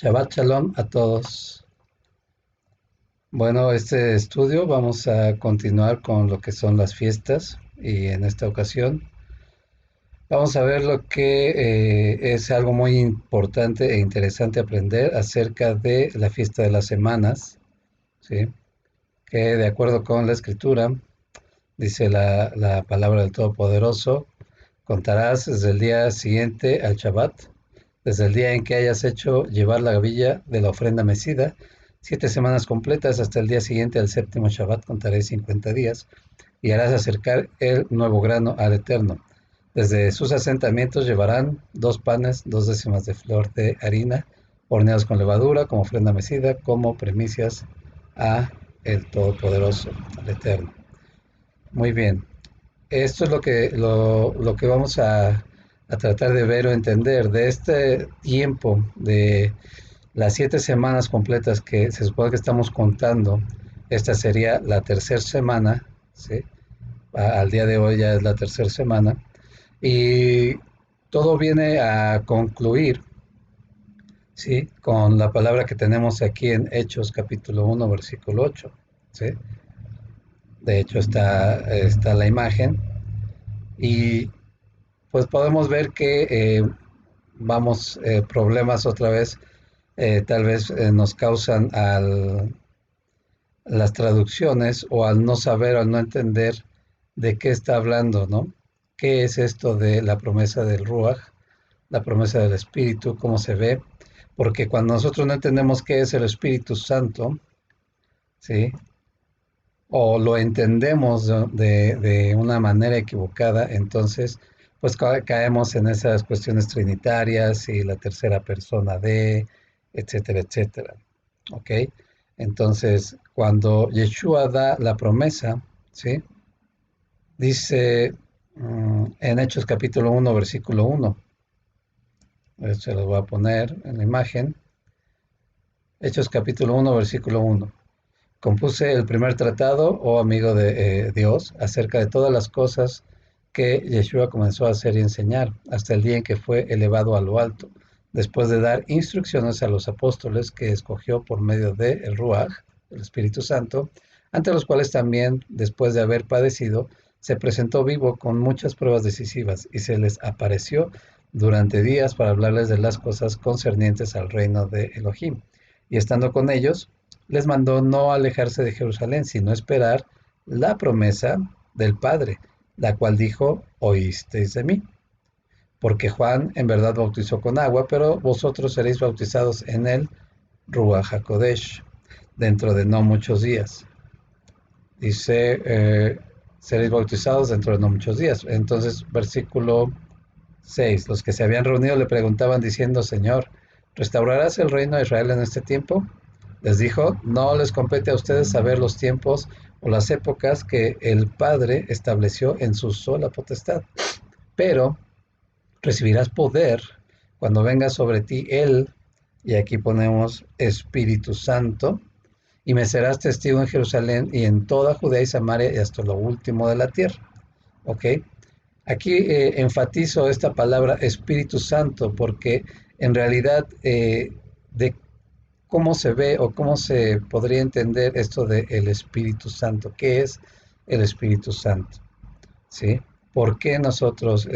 Shabbat Shalom a todos. Bueno, este estudio vamos a continuar con lo que son las fiestas y en esta ocasión vamos a ver lo que es algo muy importante e interesante aprender acerca de la fiesta de las semanas, ¿sí? Que de acuerdo con la escritura, dice la palabra del Todopoderoso, contarás desde el día siguiente al Shabbat, desde el día en que hayas hecho llevar la gavilla de la ofrenda mecida, 7 semanas completas hasta el día siguiente al séptimo Shabbat contaré 50 días, y harás acercar el nuevo grano al Eterno. Desde sus asentamientos llevarán 2 panes, 2 décimas de flor de harina, horneados con levadura, como ofrenda mecida, como primicias a el Todopoderoso, al Eterno. Muy bien, esto es lo que vamos a tratar de ver o entender de este tiempo de las 7 semanas completas que se supone que estamos contando. Esta sería la tercera semana, ¿sí? Al día de hoy ya es la tercera semana y todo viene a concluir, ¿sí? Con la palabra que tenemos aquí en Hechos capítulo 1 versículo 8, ¿sí? De hecho está la imagen y pues podemos ver que problemas otra vez, tal vez nos causan las traducciones o al no saber o al no entender de qué está hablando, ¿no? ¿Qué es esto de la promesa del Ruach, la promesa del Espíritu, cómo se ve? Porque cuando nosotros no entendemos qué es el Espíritu Santo, ¿sí? O lo entendemos de una manera equivocada, entonces pues caemos en esas cuestiones trinitarias y la tercera persona de, etcétera, etcétera. ¿Ok? Entonces, cuando Yeshua da la promesa, ¿sí? Dice en Hechos capítulo 1 versículo 1, se los voy a poner en la imagen, Hechos capítulo 1 versículo 1. Compuse el primer tratado, oh amigo de Dios, acerca de todas las cosas que Yeshua comenzó a hacer y enseñar, hasta el día en que fue elevado a lo alto, después de dar instrucciones a los apóstoles que escogió por medio de el Ruach, el Espíritu Santo, ante los cuales también, después de haber padecido, se presentó vivo con muchas pruebas decisivas y se les apareció durante días para hablarles de las cosas concernientes al reino de Elohim. Y estando con ellos, les mandó no alejarse de Jerusalén, sino esperar la promesa del Padre, la cual dijo, oísteis de mí. Porque Juan en verdad bautizó con agua, pero vosotros seréis bautizados en el Ruach HaKodesh, dentro de no muchos días. Dice, seréis bautizados dentro de no muchos días. Entonces, versículo 6. Los que se habían reunido le preguntaban diciendo, Señor, ¿restaurarás el reino de Israel en este tiempo? Les dijo, no les compete a ustedes saber los tiempos o las épocas que el Padre estableció en su sola potestad, pero recibirás poder cuando venga sobre ti Él, y aquí ponemos Espíritu Santo, y me serás testigo en Jerusalén y en toda Judea y Samaria y hasta lo último de la tierra. ¿Ok? Aquí enfatizo esta palabra Espíritu Santo porque en realidad de cómo se ve o cómo se podría entender esto del Espíritu Santo. ¿Qué es el Espíritu Santo? ¿Sí? ¿Por qué nosotros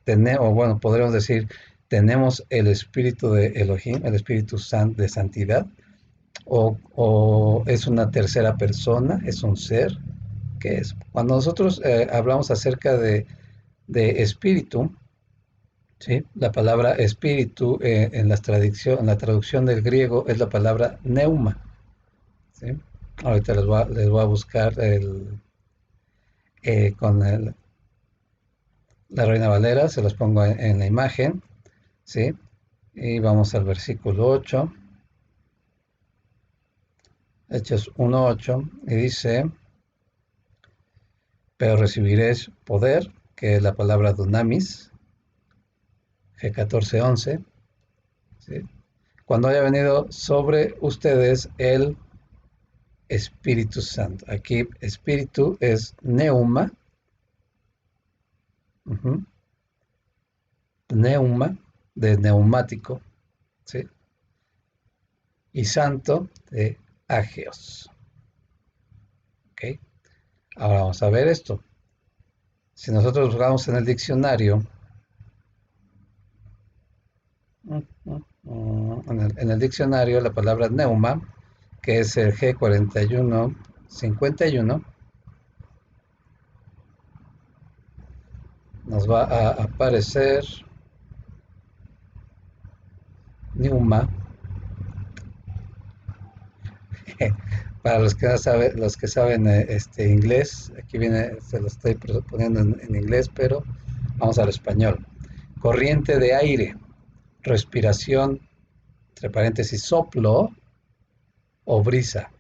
tenemos, bueno, podríamos decir, tenemos el Espíritu de Elohim, el Espíritu de santidad? ¿O es una tercera persona? ¿Es un ser? ¿Qué es? Cuando nosotros hablamos acerca de espíritu, ¿sí? La palabra espíritu en la traducción del griego es la palabra neuma, ¿sí? Ahorita les voy a buscar con la Reina Valera, se los pongo en la imagen, ¿sí? Y vamos al versículo 8, Hechos 1:8, y dice, pero recibiréis poder, que es la palabra dunamis, G14:11, ¿sí? Cuando haya venido sobre ustedes el Espíritu Santo. Aquí espíritu es neuma, uh-huh, neuma, de neumático, ¿sí? y santo de Agios. ¿Ok? Ahora vamos a ver esto. Si nosotros buscamos en el diccionario, en el diccionario la palabra neuma, que es el G4151, nos va a aparecer neuma. Para los que no saben, los que saben inglés, aquí viene, se lo estoy poniendo en inglés, pero vamos al español. Corriente de aire, respiración, entre paréntesis, soplo o brisa.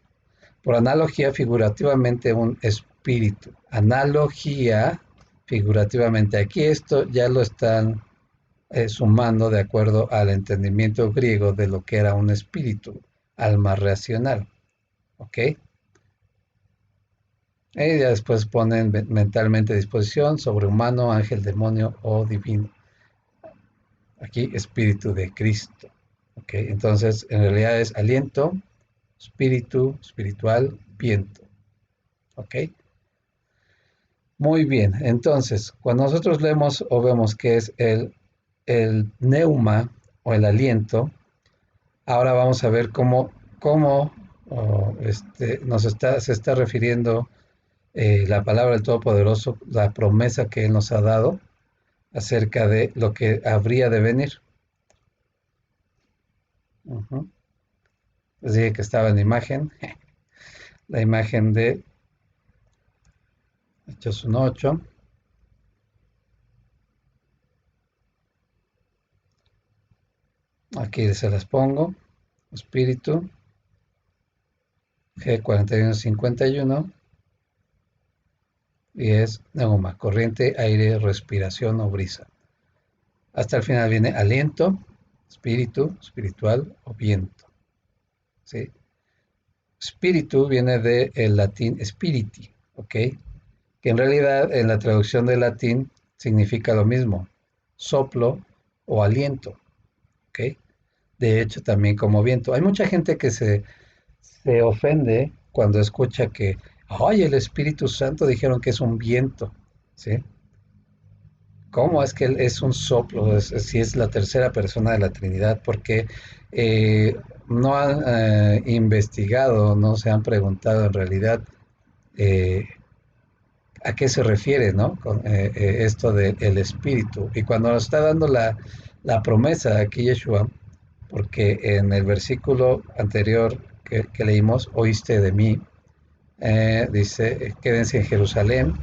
Por analogía, figurativamente un espíritu. Analogía, figurativamente. Aquí esto ya lo están sumando de acuerdo al entendimiento griego de lo que era un espíritu, alma racional. ¿Ok? Y ya después ponen mentalmente disposición, sobrehumano, ángel, demonio o divino. Aquí, espíritu de Cristo. ¿Ok? Entonces, en realidad es aliento, espíritu, espiritual, viento. ¿Ok? Muy bien. Entonces, cuando nosotros leemos o vemos que es el neuma o el aliento, ahora vamos a ver cómo se está refiriendo la palabra del Todopoderoso, la promesa que Él nos ha dado acerca de lo que habría de venir. Uh-huh. Les dije que estaba en la imagen, la imagen de Hechos 1:8. Aquí se las pongo. Espíritu, G4151, y es neuma, corriente, aire, respiración o brisa. Hasta el final viene aliento, espíritu, espiritual o viento. ¿Sí? Espíritu viene del latín spiriti, ¿ok? Que en realidad en la traducción del latín significa lo mismo, soplo o aliento, ¿ok? De hecho, también como viento. Hay mucha gente que se ofende cuando escucha que, ay, el Espíritu Santo dijeron que es un viento, ¿sí? ¿Cómo es que él es un soplo? Si es la tercera persona de la Trinidad, porque no han investigado, no se han preguntado en realidad eh, a qué se refiere, ¿no? Con esto del Espíritu. Y cuando nos está dando la promesa aquí Yeshua, porque en el versículo anterior que leímos, oíste de mí, dice, quédense en Jerusalén,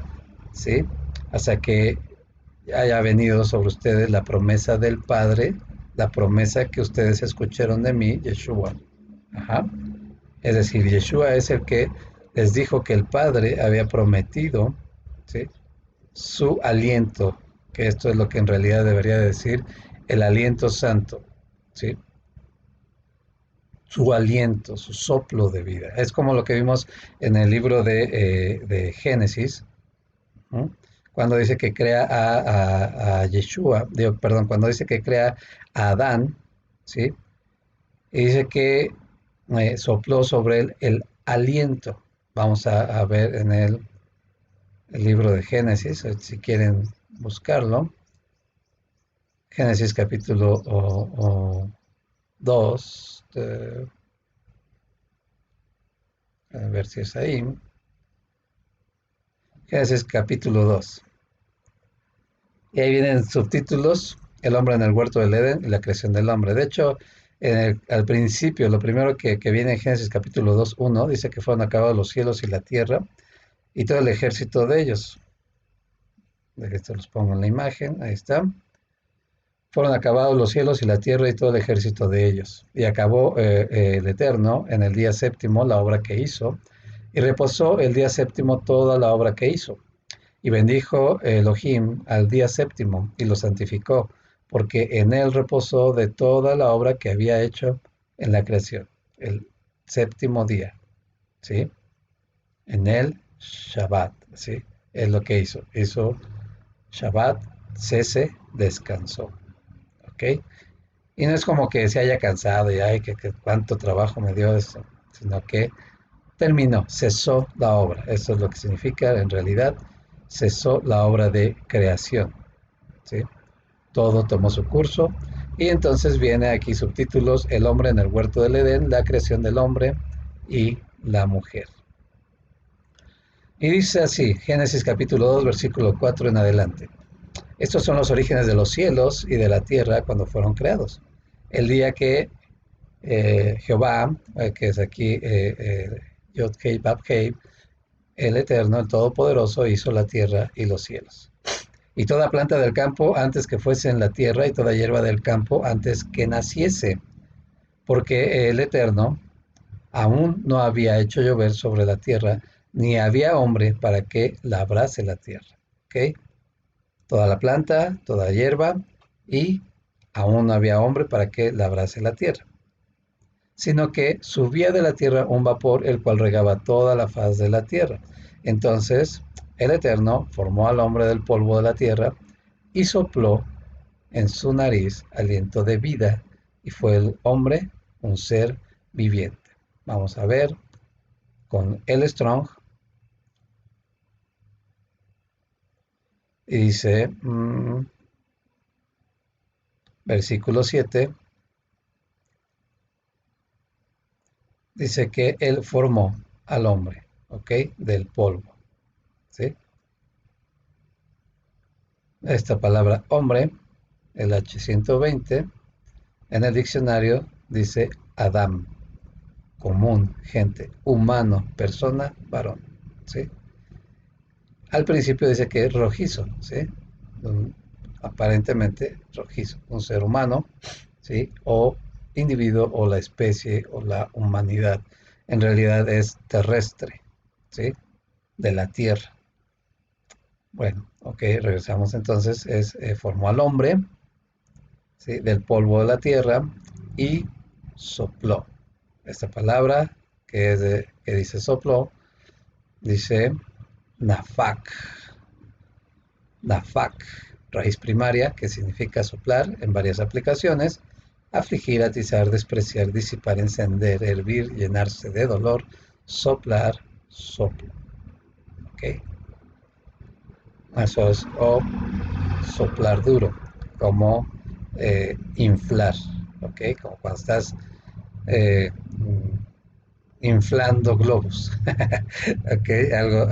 ¿sí? Hasta que haya venido sobre ustedes la promesa del Padre, la promesa que ustedes escucharon de mí, Yeshua. Ajá. Es decir, Yeshua es el que les dijo que el Padre había prometido, ¿sí? Su aliento, que esto es lo que en realidad debería decir, el aliento santo, ¿sí? Su aliento, su soplo de vida. Es como lo que vimos en el libro de Génesis, ¿no? Cuando dice que crea a Yeshua, perdón, cuando dice que crea a Adán, ¿sí? Y dice que sopló sobre él el aliento. Vamos a ver en el libro de Génesis, si quieren buscarlo. Génesis capítulo 2, a ver si es ahí. Génesis capítulo 2. Y ahí vienen subtítulos, el hombre en el huerto del Edén y la creación del hombre. De hecho, al principio, lo primero que viene en Génesis capítulo 2:1, dice que fueron acabados los cielos y la tierra y todo el ejército de ellos. De esto los pongo en la imagen, ahí está. Fueron acabados los cielos y la tierra y todo el ejército de ellos. Y acabó el Eterno en el día séptimo la obra que hizo, y reposó el día séptimo toda la obra que hizo. Y bendijo Elohim al día séptimo y lo santificó, porque en él reposó de toda la obra que había hecho en la creación, el séptimo día, ¿sí? En el Shabbat, ¿sí? Es lo que hizo. Hizo Shabbat, cese, descansó, ¿ok? Y no es como que se haya cansado y ay, que cuánto trabajo me dio eso, sino que terminó, cesó la obra. Eso es lo que significa en realidad, cesó la obra de creación, ¿sí? Todo tomó su curso y entonces viene aquí subtítulos, el hombre en el huerto del Edén, la creación del hombre y la mujer. Y dice así, Génesis capítulo 2, versículo 4 en adelante. Estos son los orígenes de los cielos y de la tierra cuando fueron creados. El día que Jehová, que es aquí Yod-Heh, Bab-Heh, el Eterno, el Todopoderoso, hizo la tierra y los cielos. Y toda planta del campo antes que fuese en la tierra, y toda hierba del campo antes que naciese, porque el Eterno aún no había hecho llover sobre la tierra, ni había hombre para que labrase la tierra. ¿Ok? Toda la planta, toda hierba, y aún no había hombre para que labrase la tierra, sino que subía de la tierra un vapor, el cual regaba toda la faz de la tierra. Entonces el Eterno formó al hombre del polvo de la tierra y sopló en su nariz aliento de vida, y fue el hombre un ser viviente. Vamos a ver con el Strong, y dice, versículo 7, dice que él formó al hombre, ¿ok? Del polvo, ¿sí? Esta palabra hombre, el H120, en el diccionario dice Adam, común, gente, humano, persona, varón, ¿sí? Al principio dice que es rojizo, ¿sí? Aparentemente rojizo, un ser humano, ¿sí? O individuo o la especie o la humanidad. En realidad es terrestre, ¿sí? De la tierra. Bueno, ok, regresamos entonces. Formó al hombre, ¿sí? Del polvo de la tierra y sopló. Esta palabra que dice sopló, dice nafak. Nafak, raíz primaria, que significa soplar en varias aplicaciones, afligir, atizar, despreciar, disipar, encender, hervir, llenarse de dolor, soplar, soplo. ¿Ok? Eso es, o soplar duro, como inflar, ¿ok? Como cuando estás eh, inflando globos, ¿ok?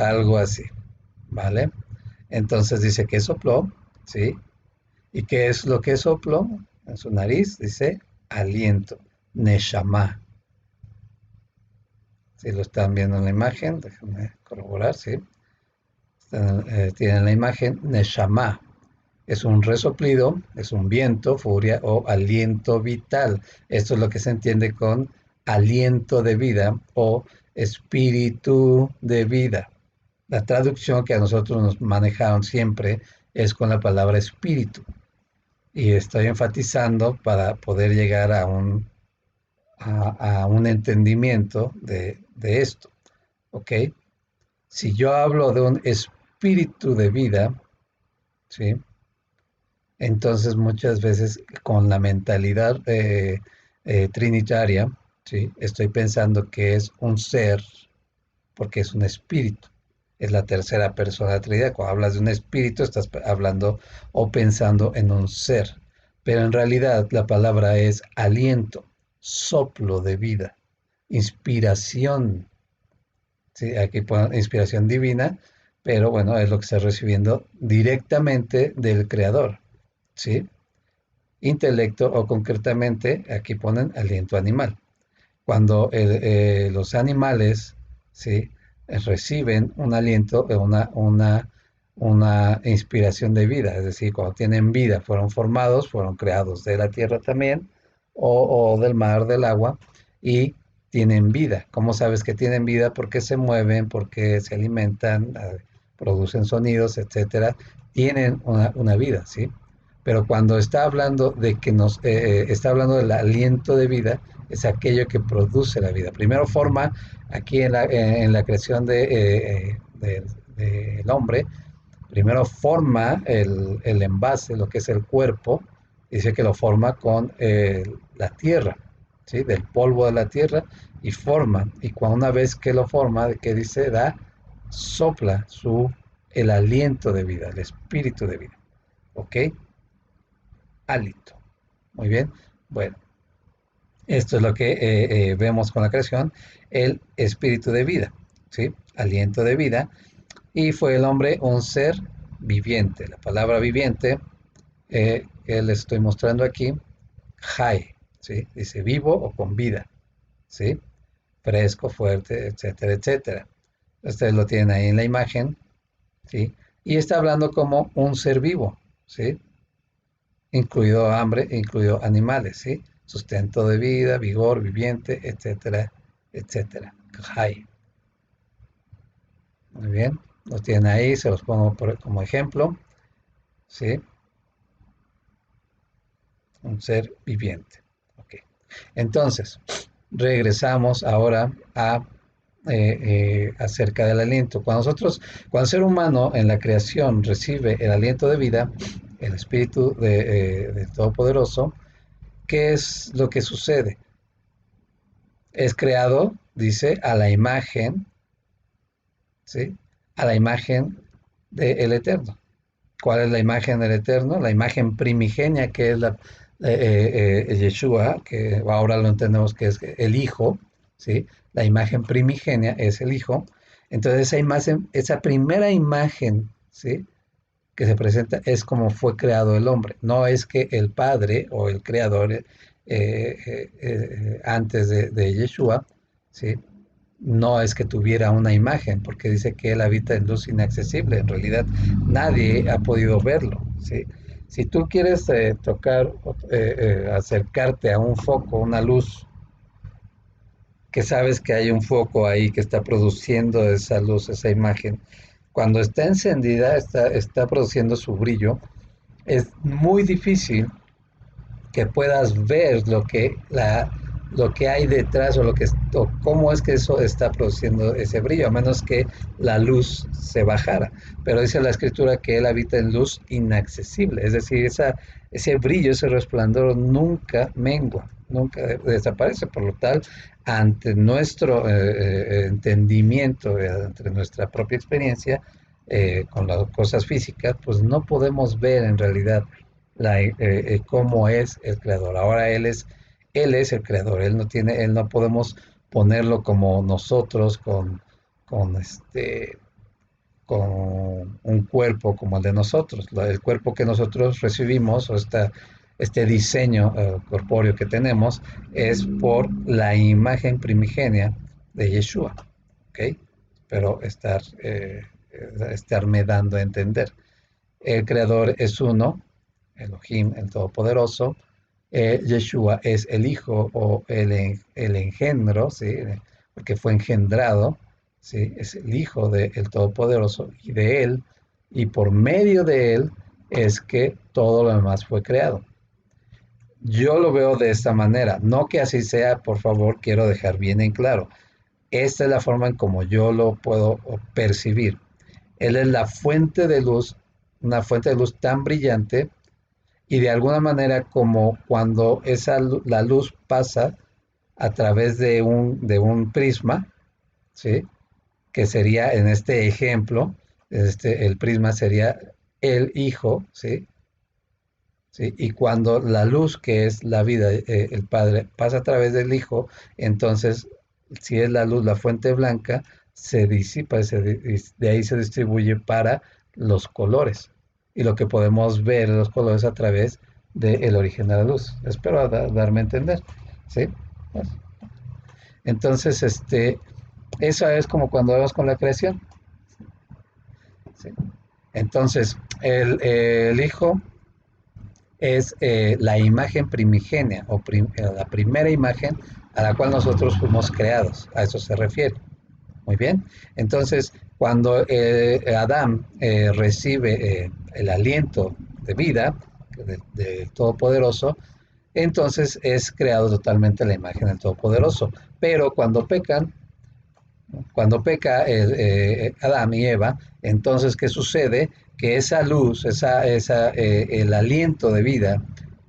Algo así, ¿vale? Entonces dice que sopló, ¿sí? ¿Y qué es lo que sopló? En su nariz dice aliento, neshama. Si lo están viendo en la imagen, déjenme corroborar, ¿sí? Tienen la imagen, neshama. Es un resoplido, es un viento, furia o aliento vital. Esto es lo que se entiende con aliento de vida o espíritu de vida. La traducción que a nosotros nos manejaron siempre es con la palabra espíritu. Y estoy enfatizando para poder llegar a un entendimiento de esto. ¿Ok? Si yo hablo de un espíritu de vida, ¿sí? Entonces muchas veces con la mentalidad trinitaria, ¿sí? Estoy pensando que es un ser porque es un espíritu. Es la tercera persona de la Trinidad. Cuando hablas de un espíritu, estás hablando o pensando en un ser. Pero en realidad la palabra es aliento, soplo de vida, inspiración. ¿Sí? Aquí pone inspiración divina, pero bueno, es lo que está recibiendo directamente del Creador. ¿Sí? Intelecto o concretamente, aquí ponen aliento animal. Cuando los animales, ¿sí? Reciben un aliento, una inspiración de vida, es decir, cuando tienen vida, fueron formados, fueron creados de la tierra también, o del mar, del agua, y tienen vida. ¿Cómo sabes que tienen vida? Porque se mueven, porque se alimentan, producen sonidos, etcétera. Tienen una vida, ¿sí? Pero cuando está hablando de que está hablando del aliento de vida, es aquello que produce la vida. Primero forma, aquí en la creación del hombre, primero forma el envase, lo que es el cuerpo, Dice que lo forma con la tierra, ¿sí? Del polvo de la tierra y forma. Y cuando una vez que lo forma, que dice, da, sopla el aliento de vida, el espíritu de vida. ¿Ok? Hálito. Muy bien. Bueno, esto es lo que vemos con la creación, el espíritu de vida, ¿sí? Aliento de vida. Y fue el hombre un ser viviente. La palabra viviente, que les estoy mostrando aquí, Jai, ¿sí? Dice vivo o con vida, ¿sí? Fresco, fuerte, etcétera, etcétera. Ustedes lo tienen ahí en la imagen, ¿sí? Y está hablando como un ser vivo, ¿sí? Incluido hambre, incluido animales, ¿sí? Sustento de vida, vigor, viviente, etcétera, etcétera. Jai. Muy bien, lo tienen ahí, se los pongo como ejemplo, ¿sí? Un ser viviente. Ok. Entonces, regresamos ahora a acerca del aliento. Cuando el ser humano en la creación recibe el aliento de vida, el espíritu del Todopoderoso, ¿qué es lo que sucede? Es creado, dice, a la imagen, ¿sí? A la imagen del Eterno. ¿Cuál es la imagen del Eterno? La imagen primigenia que es Yeshua, que ahora lo entendemos que es el Hijo, ¿sí? La imagen primigenia es el Hijo. Entonces esa imagen, esa primera imagen, ¿sí? Que se presenta es como fue creado el hombre. No es que el Padre o el Creador antes de Yeshua, ¿sí? No es que tuviera una imagen, porque dice que él habita en luz inaccesible. En realidad nadie ha podido verlo, ¿sí? Si tú quieres acercarte a un foco, una luz, que sabes que hay un foco ahí que está produciendo esa luz, esa imagen, cuando está encendida, está produciendo su brillo, es muy difícil que puedas ver lo que hay detrás o cómo es que eso está produciendo ese brillo, a menos que la luz se bajara. Pero dice la escritura que él habita en luz inaccesible, es decir, ese brillo, ese resplandor nunca mengua, nunca desaparece. Por lo tal, ante nuestro entendimiento, ante nuestra propia experiencia con las cosas físicas, pues no podemos ver en realidad cómo es el creador. Ahora él es el creador, él no podemos ponerlo como nosotros con con un cuerpo como el de nosotros. El cuerpo que nosotros recibimos o este diseño corpóreo que tenemos es por la imagen primigenia de Yeshua, ¿ok? Pero estarme dando a entender. El creador es uno, Elohim, el Todopoderoso. Yeshua es el Hijo o el engendro, ¿sí? Porque fue engendrado, ¿sí? Es el Hijo del Todopoderoso y de Él, y por medio de Él es que todo lo demás fue creado. Yo lo veo de esta manera, no que así sea, por favor, quiero dejar bien en claro. Esta es la forma en como yo lo puedo percibir. Él es la fuente de luz, una fuente de luz tan brillante y de alguna manera como cuando la luz pasa a través de un prisma, ¿sí? Que sería en este ejemplo, el prisma sería el Hijo, ¿sí? ¿Sí? Y cuando la luz, que es la vida, el Padre, pasa a través del Hijo, entonces, si es la luz, la fuente blanca, se disipa, de ahí se distribuye para los colores. Y lo que podemos ver los colores a través del origen de la luz. Espero darme a entender. ¿Sí? Pues, entonces, eso es como cuando vemos con la creación. ¿Sí? Entonces, el Hijo es la imagen primigenia la primera imagen a la cual nosotros fuimos creados. A eso se refiere. Muy bien. Entonces, cuando Adán recibe el aliento de vida del Todopoderoso, entonces es creado totalmente la imagen del Todopoderoso. Pero cuando peca Adán y Eva, entonces, ¿qué sucede? Que esa luz, el aliento de vida,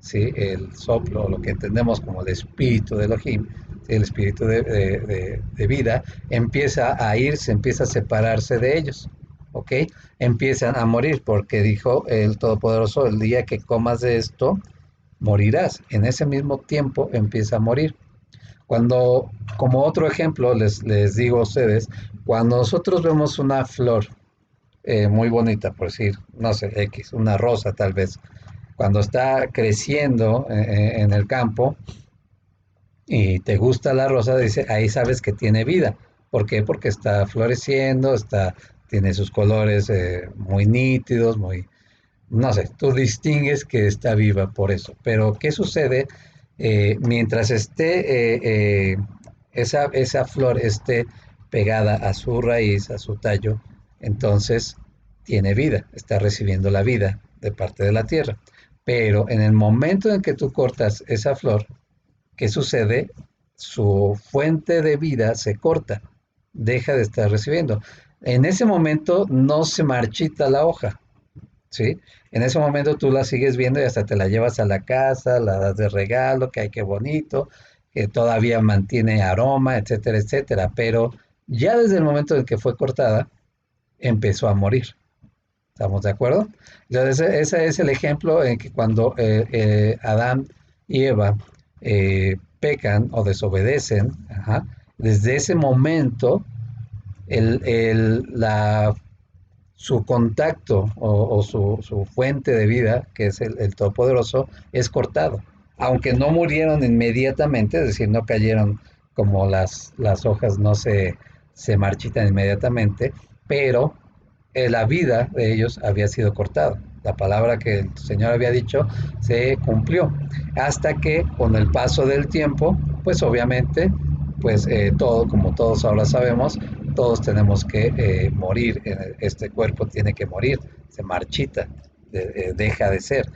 ¿sí? El soplo, lo que entendemos como el espíritu de Elohim, ¿sí? El espíritu de vida, empieza a irse, empieza a separarse de ellos, ¿ok? Empiezan a morir, porque dijo el Todopoderoso, el día que comas de esto, morirás. En ese mismo tiempo empieza a morir. Cuando, como otro ejemplo, les digo a ustedes, cuando nosotros vemos una flor muy bonita, por decir, no sé, X, una rosa tal vez, cuando está creciendo en el campo y te gusta la rosa, dice, ahí sabes que tiene vida. ¿Por qué? Porque está floreciendo, tiene sus colores muy nítidos, muy, no sé, tú distingues que está viva por eso. Pero, ¿qué sucede mientras esté esa flor esté pegada a su raíz, a su tallo? Entonces tiene vida, está recibiendo la vida de parte de la tierra. Pero en el momento en que tú cortas esa flor, ¿qué sucede? Su fuente de vida se corta, deja de estar recibiendo. En ese momento no se marchita la hoja, ¿sí? En ese momento tú la sigues viendo y hasta te la llevas a la casa, la das de regalo, que ay, qué bonito, que todavía mantiene aroma, etcétera, etcétera. Pero ya desde el momento en que fue cortada, empezó a morir. ¿Estamos de acuerdo? Entonces, ese es el ejemplo en que cuando Adán y Eva pecan o desobedecen, ajá, desde ese momento la su contacto su fuente de vida, que es el Todopoderoso, es cortado. Aunque no murieron inmediatamente, es decir, no cayeron como las hojas, no se marchitan inmediatamente, pero la vida de ellos había sido cortada. La palabra que el Señor había dicho se cumplió. Hasta que con el paso del tiempo, pues obviamente, pues todo, como todos ahora sabemos, todos tenemos que morir, este cuerpo tiene que morir, se marchita, deja de ser.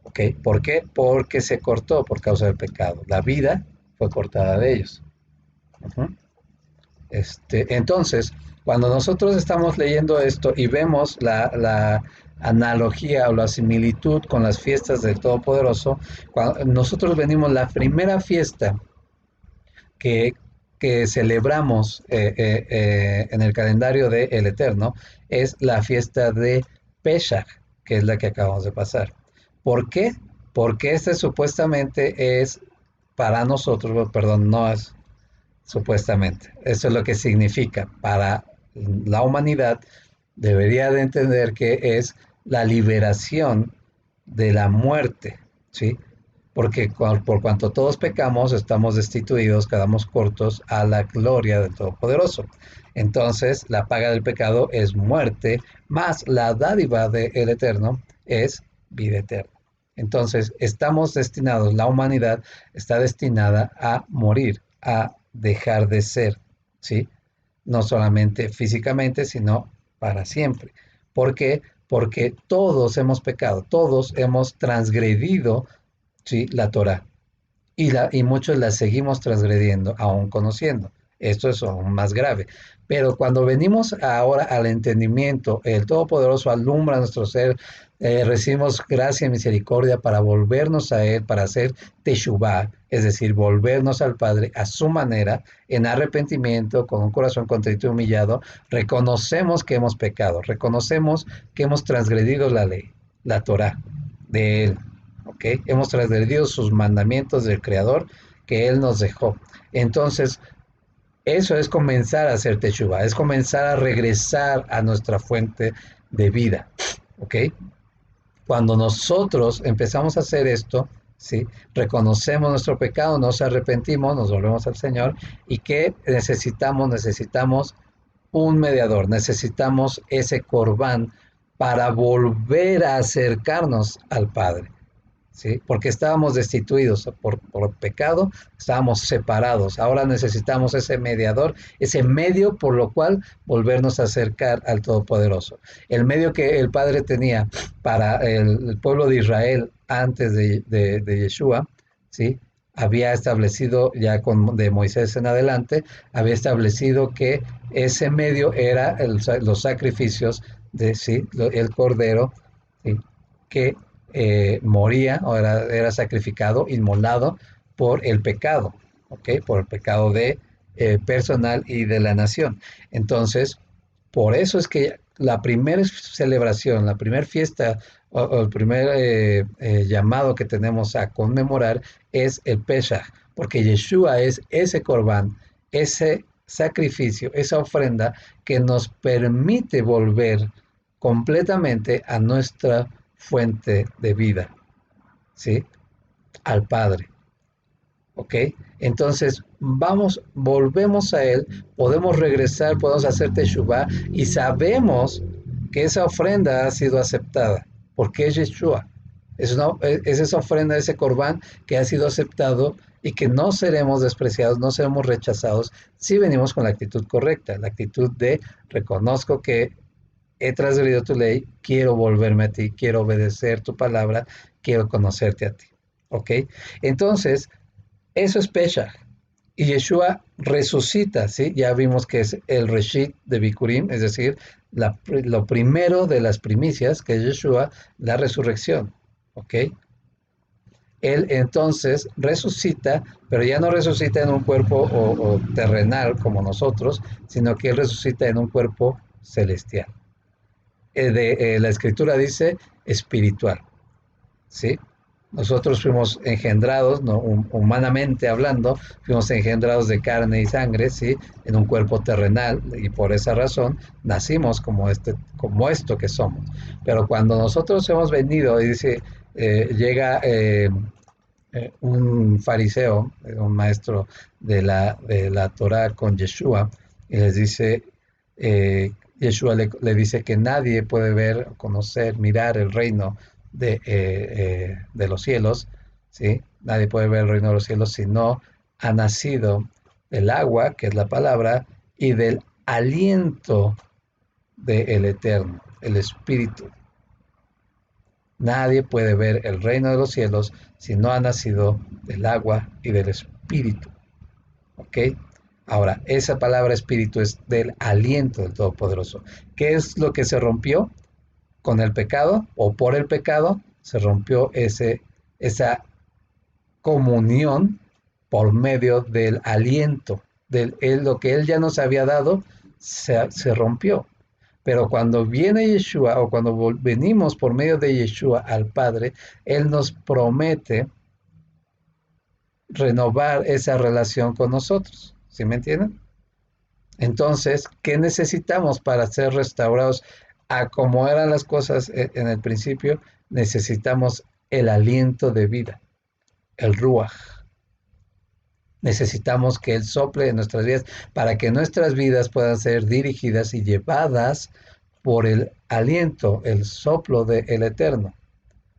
¿Ok? ¿Por qué? Porque se cortó por causa del pecado. La vida fue cortada de ellos. Uh-huh. Entonces, cuando nosotros estamos leyendo esto y vemos la analogía o la similitud con las fiestas del Todopoderoso, cuando nosotros venimos la primera fiesta que, que celebramos en el calendario de El Eterno es la fiesta de Pesach, que es la que acabamos de pasar. ¿Por qué? Porque este supuestamente es para nosotros, perdón, no es supuestamente. Eso es lo que significa para la humanidad. Debería de entender que es la liberación de la muerte, ¿sí? Porque por cuanto todos pecamos, estamos destituidos, quedamos cortos a la gloria del Todopoderoso. Entonces, la paga del pecado es muerte, más la dádiva del Eterno es vida eterna. Entonces, estamos destinados, la humanidad está destinada a morir, a dejar de ser, ¿sí? No solamente físicamente, sino para siempre. ¿Por qué? Porque todos hemos pecado, todos hemos transgredido, ¿sí? La Torah. Y muchos la seguimos transgrediendo, aún conociendo. Esto es aún más grave. Pero cuando venimos ahora al entendimiento, el Todopoderoso alumbra nuestro ser, recibimos gracia y misericordia para volvernos a Él, para hacer Teshuvah, es decir, volvernos al Padre a su manera, en arrepentimiento, con un corazón contrito y humillado, reconocemos que hemos pecado, reconocemos que hemos transgredido la ley, la Torah de Él. ¿Ok? Hemos transgredido sus mandamientos del Creador que Él nos dejó. Entonces, eso es comenzar a hacer Teshuvah, es comenzar a regresar a nuestra fuente de vida. ¿Ok? Cuando nosotros empezamos a hacer esto, ¿sí? Reconocemos nuestro pecado, nos arrepentimos, nos volvemos al Señor. ¿Y qué necesitamos? Necesitamos un mediador, necesitamos ese corbán para volver a acercarnos al Padre. ¿Sí? Porque estábamos destituidos por pecado, estábamos separados. Ahora necesitamos ese mediador, ese medio por lo cual volvernos a acercar al Todopoderoso. El medio que el Padre tenía para el pueblo de Israel antes de Yeshua, ¿sí? Había establecido, ya de Moisés en adelante, había establecido que ese medio era los sacrificios de, ¿sí? El cordero, ¿sí? Que moría o era sacrificado, inmolado por el pecado, ¿ok? Por el pecado de personal y de la nación. Entonces, por eso es que la primera celebración, la primera fiesta o el primer llamado que tenemos a conmemorar es el Pesach, porque Yeshua es ese corbán, ese sacrificio, esa ofrenda que nos permite volver completamente a nuestra fuente de vida, ¿sí? Al Padre. ¿Ok? Entonces, volvemos a Él, podemos regresar, podemos hacer Teshuvah y sabemos que esa ofrenda ha sido aceptada, porque es Yeshua. Es esa ofrenda, ese corbán que ha sido aceptado y que no seremos despreciados, no seremos rechazados si venimos con la actitud correcta, la actitud de reconozco que he transgredido tu ley, quiero volverme a ti, quiero obedecer tu palabra, quiero conocerte a ti. ¿Ok? Entonces, eso es Pesach. Y Yeshua resucita, ¿sí? Ya vimos que es el Reshit de Bikurim, es decir, lo primero de las primicias, que es Yeshua, la resurrección, ¿ok? Él entonces resucita, pero ya no resucita en un cuerpo o terrenal como nosotros, sino que Él resucita en un cuerpo celestial. La escritura dice espiritual, ¿sí? Nosotros fuimos engendrados, ¿no? Humanamente hablando, fuimos engendrados de carne y sangre, ¿sí? En un cuerpo terrenal y por esa razón nacimos como esto que somos. Pero cuando nosotros hemos venido y dice, llega un fariseo, un maestro de la Torah con Yeshua y les dice, Yeshua le dice que nadie puede ver, conocer, mirar el reino de los cielos, ¿sí? Nadie puede ver el reino de los cielos si no ha nacido del agua, que es la palabra, y del aliento del Eterno, el Espíritu. Nadie puede ver el reino de los cielos si no ha nacido del agua y del Espíritu. ¿Ok? Ahora, esa palabra espíritu es del aliento del Todopoderoso. ¿Qué es lo que se rompió con el pecado o por el pecado? Se rompió esa comunión por medio del aliento, lo que Él ya nos había dado, se rompió. Pero cuando viene Yeshua o cuando venimos por medio de Yeshua al Padre, Él nos promete renovar esa relación con nosotros. ¿Sí me entienden? Entonces, ¿qué necesitamos para ser restaurados a como eran las cosas en el principio? Necesitamos el aliento de vida, el Ruach. Necesitamos que Él sople en nuestras vidas para que nuestras vidas puedan ser dirigidas y llevadas por el aliento, el soplo del Eterno,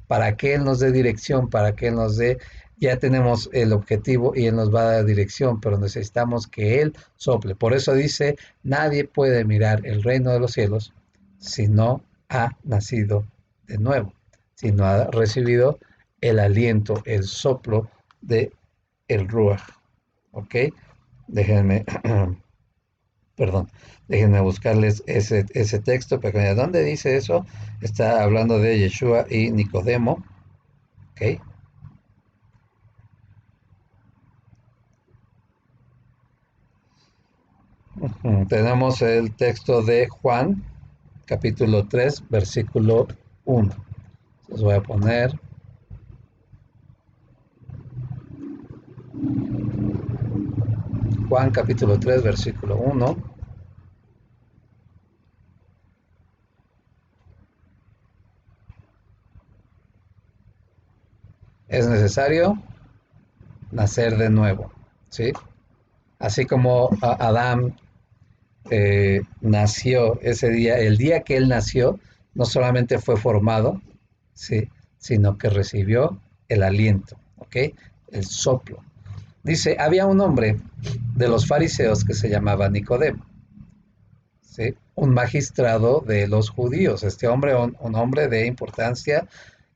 para que Él nos dé dirección, para que Él nos dé, ya tenemos el objetivo y Él nos va a dar dirección, pero necesitamos que Él sople. Por eso dice, nadie puede mirar el reino de los cielos si no ha nacido de nuevo, si no ha recibido el aliento, el soplo de el Ruach. ¿Ok? Déjenme, perdón, déjenme buscarles ese texto pequeño. ¿Dónde dice eso? Está hablando de Yeshua y Nicodemo. ¿Ok? Tenemos el texto de Juan, capítulo 3, versículo 1. Les voy a poner Juan, capítulo 3, versículo 1. Es necesario nacer de nuevo, ¿sí? Así como Adán nació ese día, el día que él nació, no solamente fue formado, ¿sí? Sino que recibió el aliento, ¿ok? El soplo. Dice, había un hombre de los fariseos que se llamaba Nicodemo, ¿sí? Un magistrado de los judíos. Este hombre, un hombre de importancia,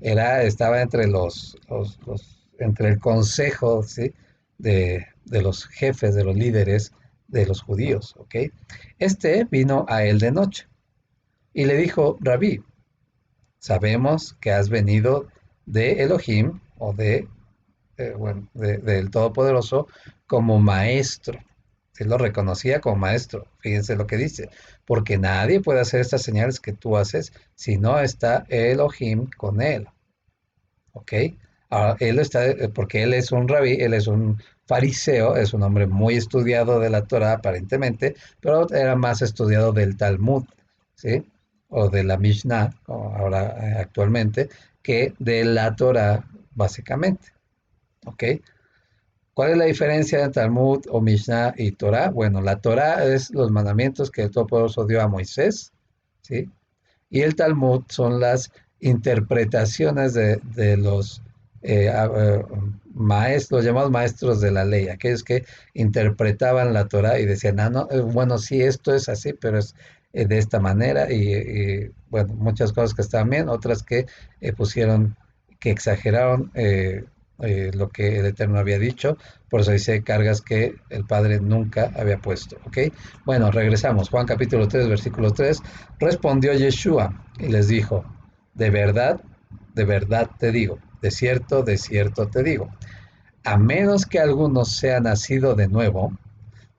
estaba entre entre el consejo, ¿sí? De los jefes, de los líderes de los judíos, ¿ok? Este vino a él de noche y le dijo, Rabí, sabemos que has venido de Elohim o del Todopoderoso como maestro. Él lo reconocía como maestro. Fíjense lo que dice. Porque nadie puede hacer estas señales que tú haces si no está Elohim con él. ¿Ok? Ahora, él está, porque él es un rabí, él es un fariseo, es un hombre muy estudiado de la Torah aparentemente, pero era más estudiado del Talmud, ¿sí? O de la Mishnah, como ahora actualmente, que de la Torah, básicamente. ¿Ok? ¿Cuál es la diferencia entre Talmud o Mishnah y Torah? Bueno, la Torah es los mandamientos que el Todopoderoso dio a Moisés, ¿sí? Y el Talmud son las interpretaciones de los maestros, los llamados maestros de la ley, aquellos que interpretaban la Torah y decían, ah, no, bueno, sí, esto es así, pero es de esta manera, bueno, muchas cosas que estaban bien, otras que pusieron, que exageraron lo que el Eterno había dicho, por eso dice cargas que el Padre nunca había puesto, ¿ok? Bueno, regresamos, Juan capítulo 3, versículo 3. Respondió Yeshua y les dijo, de verdad te digo, de cierto te digo, a menos que alguno sea nacido de nuevo,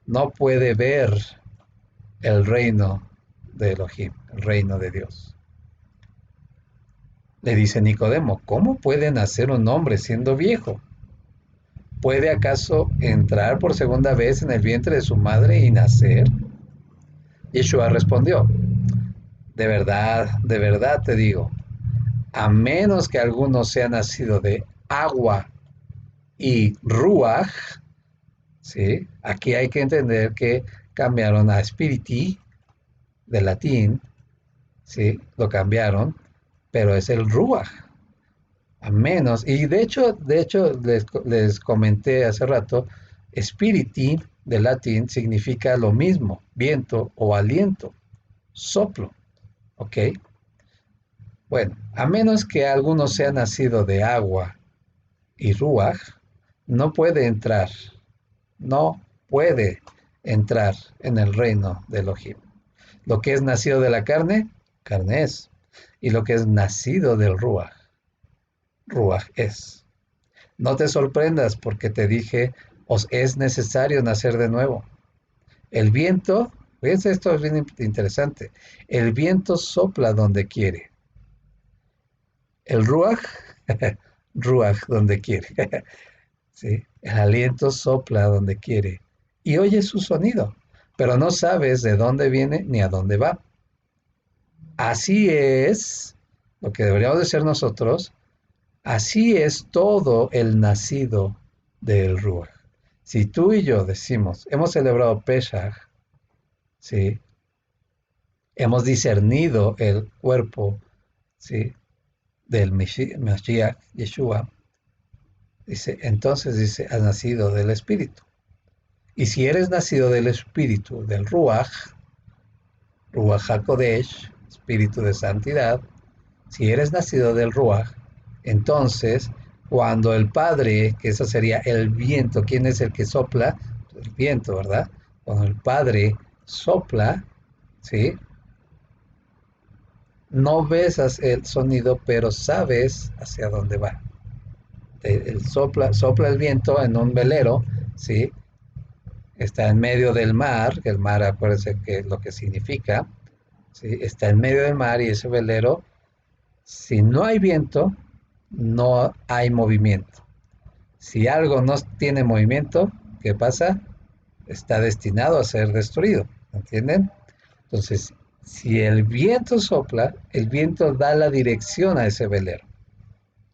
no puede ver el reino de Elohim, el reino de Dios. Le dice Nicodemo, ¿cómo puede nacer un hombre siendo viejo? ¿Puede acaso entrar por segunda vez en el vientre de su madre y nacer? Yeshua respondió, de verdad te digo, a menos que alguno sea nacido de agua y ruach, ¿sí? Aquí hay que entender que cambiaron a spiriti, de latín, ¿sí? Lo cambiaron, pero es el ruach, a menos, y de hecho les comenté hace rato, spiriti, de latín, significa lo mismo, viento o aliento, soplo, ¿ok? Bueno, a menos que alguno sea nacido de agua y ruach, no puede entrar, no puede entrar en el reino de Elohim. Lo que es nacido de la carne, carne es. Y lo que es nacido del ruach, ruach es. No te sorprendas porque te dije, os es necesario nacer de nuevo. El viento, fíjense, esto es bien interesante, el viento sopla donde quiere. El ruach, ruach donde quiere. ¿Sí? El aliento sopla donde quiere y oye su sonido, pero no sabes de dónde viene ni a dónde va. Así es lo que deberíamos de ser nosotros, así es todo el nacido del Ruach. Si tú y yo decimos, hemos celebrado Pesach, ¿sí? Hemos discernido el cuerpo, ¿sí? Del Mashiach, Yeshua, dice, entonces dice, has nacido del Espíritu. Y si eres nacido del Espíritu, del Ruach, Ruach HaKodesh, Espíritu de Santidad, si eres nacido del Ruach, entonces cuando el Padre, que eso sería el viento, ¿quién es el que sopla? El viento, ¿verdad? Cuando el Padre sopla, ¿sí? No ves el sonido, pero sabes hacia dónde va. Sopla el viento en un velero, ¿sí? Está en medio del mar, que el mar, acuérdense que lo que significa, ¿sí? Está en medio del mar y ese velero, si no hay viento, no hay movimiento. Si algo no tiene movimiento, ¿qué pasa? Está destinado a ser destruido, ¿entienden? Entonces, si el viento sopla, el viento da la dirección a ese velero.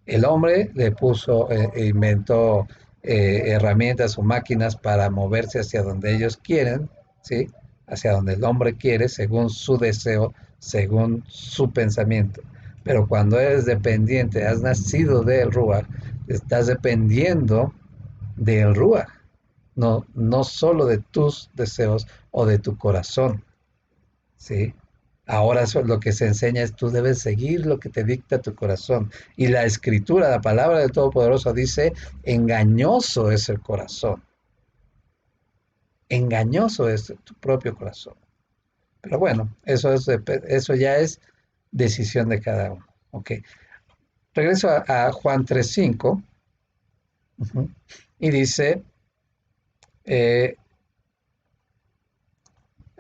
El hombre le puso, inventó herramientas o máquinas para moverse hacia donde ellos quieren, ¿sí? Hacia donde el hombre quiere, según su deseo, según su pensamiento. Pero cuando eres dependiente, has nacido del Ruach, estás dependiendo del Ruach, no solo de tus deseos o de tu corazón, ¿sí? Ahora lo que se enseña es tú debes seguir lo que te dicta tu corazón. Y la escritura, la palabra del Todopoderoso dice, engañoso es el corazón. Engañoso es tu propio corazón. Pero bueno, eso ya es decisión de cada uno. ¿Ok? Regreso a Juan 3:5, uh-huh, y dice, eh,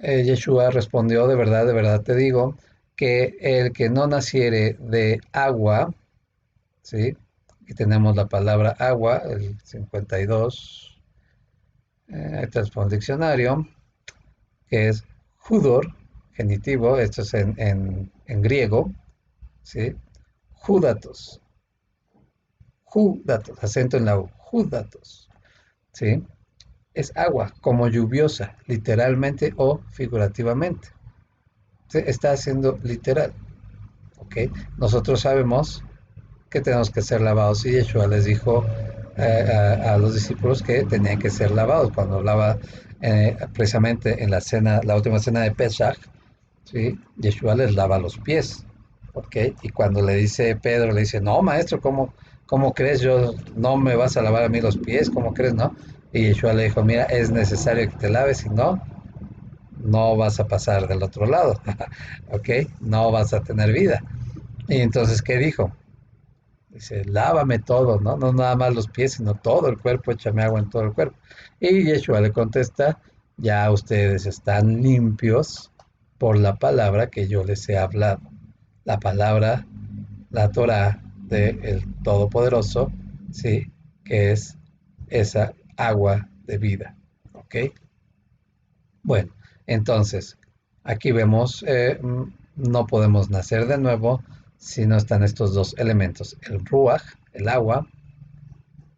Yeshua respondió, de verdad te digo, que el que no naciere de agua, ¿sí? Aquí tenemos la palabra agua, el 52, ahí te el diccionario, que es judor, genitivo, esto es en griego, ¿sí? Judatos, judatos, acento en la U, judatos, ¿sí? Es agua, como lluviosa, literalmente o figurativamente. ¿Sí? Está haciendo literal, ¿ok? Nosotros sabemos que tenemos que ser lavados y Yeshua les dijo a los discípulos que tenían que ser lavados cuando hablaba precisamente en la cena, la última cena de Pesach, ¿sí? Yeshua les lava los pies, ¿ok? Y cuando le dice Pedro, le dice, no, maestro, ¿cómo crees? Yo no me vas a lavar a mí los pies, ¿cómo crees, no? Y Yeshua le dijo, mira, es necesario que te laves, si no, no vas a pasar del otro lado, ¿ok? No vas a tener vida. Y entonces, ¿qué dijo? Dice, lávame todo, ¿no? No nada más los pies, sino todo el cuerpo, échame agua en todo el cuerpo. Y Yeshua le contesta, ya ustedes están limpios por la palabra que yo les he hablado. La palabra, la Torah del Todopoderoso, ¿sí? Que es esa agua de vida, ¿ok? Bueno, entonces, aquí vemos, no podemos nacer de nuevo si no están estos dos elementos, el ruach, el agua,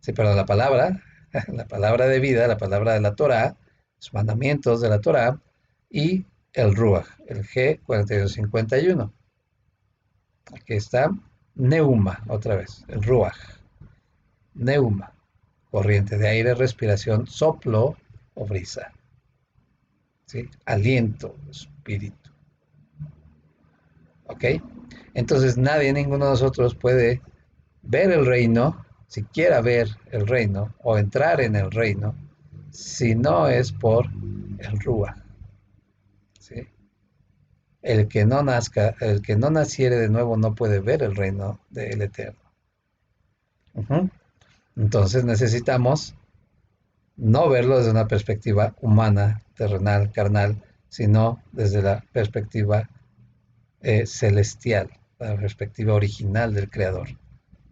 sí, perdón, la palabra, la palabra de vida, la palabra de la Torah, los mandamientos de la Torah, y el ruach, el G4251. Aquí está, neuma, otra vez, el ruach, neuma, corriente de aire, respiración, soplo o brisa, ¿sí? Aliento, espíritu. ¿Ok? Entonces nadie, ninguno de nosotros puede ver el reino, siquiera ver el reino o entrar en el reino, si no es por el Rúa. ¿Sí? El que no nazca, el que no naciere de nuevo no puede ver el reino del Eterno. Uh-huh. Entonces necesitamos no verlo desde una perspectiva humana, terrenal, carnal, sino desde la perspectiva celestial, la perspectiva original del Creador.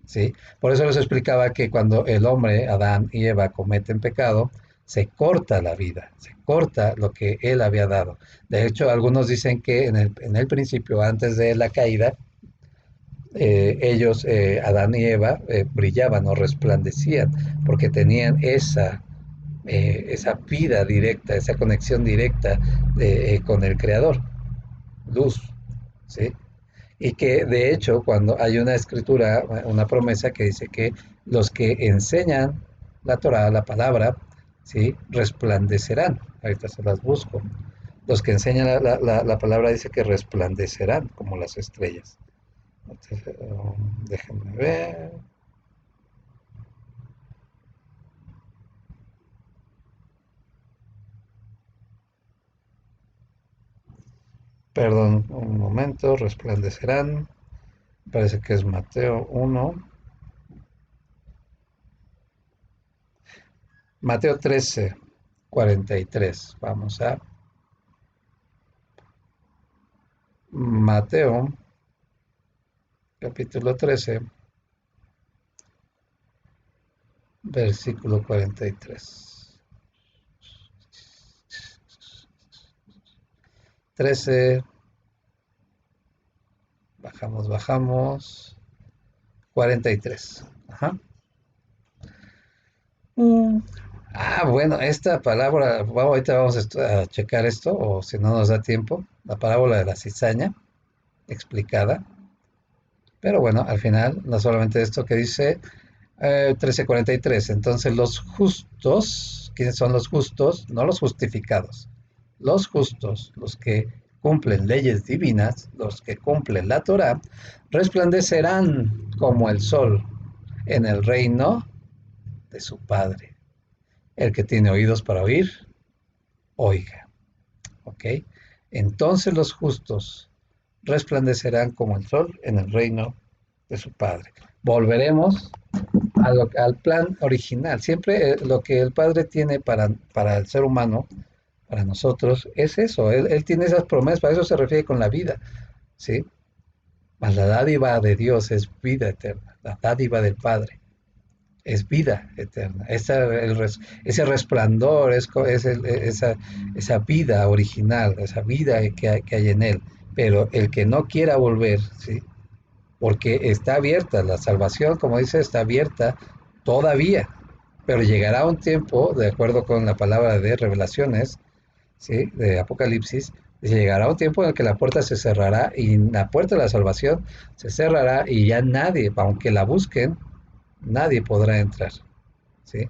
¿Sí? Por eso les explicaba que cuando el hombre, Adán y Eva, cometen pecado, se corta la vida, se corta lo que él había dado. De hecho, algunos dicen que en el principio, antes de la caída, ellos, Adán y Eva, brillaban o resplandecían porque tenían esa vida directa, esa conexión directa con el Creador, luz, ¿sí? Y que de hecho cuando hay una escritura, una promesa que dice que los que enseñan la Torah, la palabra, ¿sí? Resplandecerán. Ahorita se las busco. Los que enseñan la palabra dice que resplandecerán como las estrellas. Entonces, déjenme ver. Perdón, un momento, resplandecerán. Parece que es Mateo 1. Mateo 13:43. Vamos a Mateo capítulo 13, versículo 43. 13, bajamos, 43. Ajá. Mm. Bueno, esta palabra, ahorita vamos a checar esto, o si no nos da tiempo, la parábola de la cizaña explicada. Pero bueno, al final, no solamente esto que dice 13:43. Entonces los justos, ¿quiénes son los justos? No los justificados. Los justos, los que cumplen leyes divinas, los que cumplen la Torah, resplandecerán como el sol en el reino de su Padre. El que tiene oídos para oír, oiga. ¿Ok? Entonces los justos resplandecerán como el sol en el reino de su Padre. Volveremos al plan original. Siempre lo que el Padre tiene para el ser humano, para nosotros, es eso. Él tiene esas promesas, para eso se refiere con la vida, ¿sí? Mas la dádiva de Dios es vida eterna, la dádiva del Padre es vida eterna. Ese resplandor esa vida original, esa vida que hay en Él. Pero el que no quiera volver, ¿sí? Porque está abierta, la salvación, como dice, está abierta todavía, pero llegará un tiempo, de acuerdo con la palabra de Revelaciones, ¿sí? De Apocalipsis, llegará un tiempo en el que la puerta se cerrará y la puerta de la salvación se cerrará y ya nadie, aunque la busquen, nadie podrá entrar, ¿sí?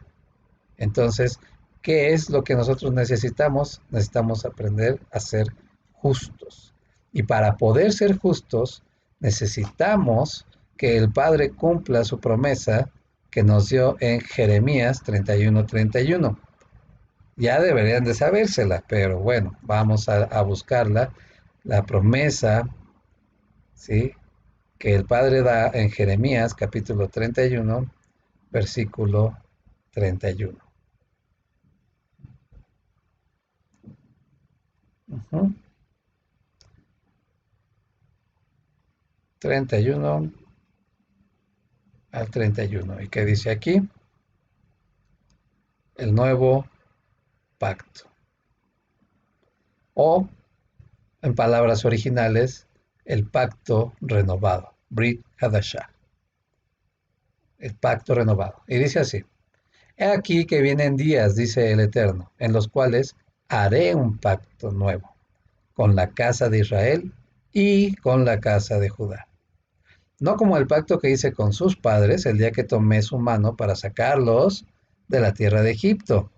Entonces, ¿qué es lo que nosotros necesitamos? Necesitamos aprender a ser justos. Y para poder ser justos, necesitamos que el Padre cumpla su promesa que nos dio en Jeremías 31:31. Ya deberían de sabérsela, pero bueno, vamos a buscarla. La promesa, ¿sí? Que el Padre da en Jeremías capítulo 31, versículo 31. 31 al 31. ¿Y qué dice aquí? El nuevo pacto. O, en palabras originales, el pacto renovado. Brit Hadashah. El pacto renovado. Y dice así. He aquí que vienen días, dice el Eterno, en los cuales haré un pacto nuevo con la casa de Israel y con la casa de Judá. No como el pacto que hice con sus padres el día que tomé su mano para sacarlos de la tierra de Egipto,